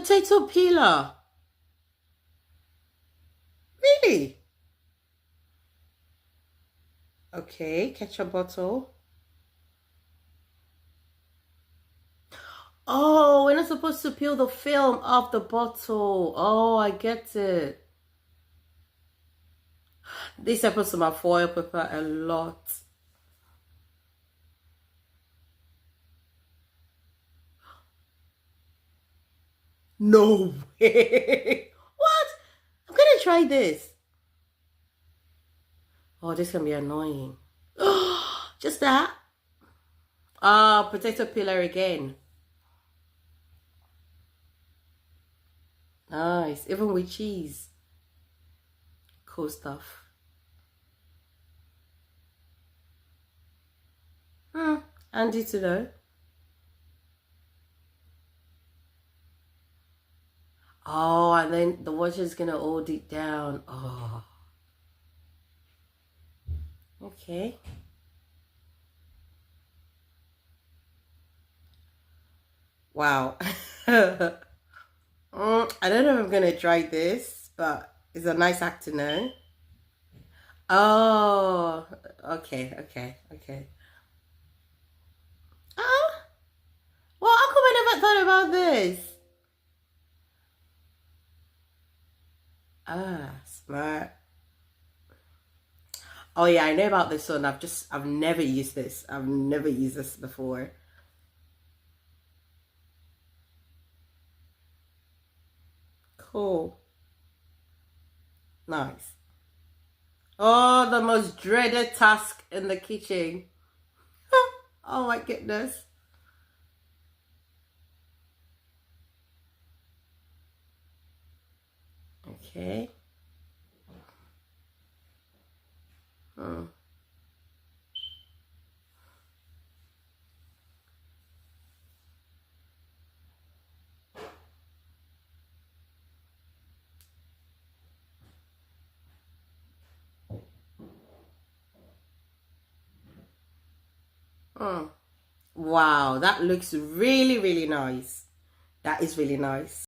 potato peeler. Really? Okay, ketchup bottle. Oh, we're not supposed to peel the film off the bottle. Oh, I get it. This happens to my foil paper a lot. No way. What? I'm gonna try this. Oh, this can be annoying. Just that. Ah, potato peeler again. Nice. Even with cheese. Cool stuff. Handy to know. Oh, and then the water's gonna all deep down. Oh, okay. Wow. I don't know if I'm gonna try this, but it's a nice act to know. Oh, okay, okay, okay. Oh, well, how come I never thought about this? Ah, smart. Oh yeah, I know about this one. I've never used this. I've never used this before. Cool. Nice. Oh, the most dreaded task in the kitchen. Oh my goodness. Okay. Hmm. Hmm. Wow, that looks really, really nice. That is really nice.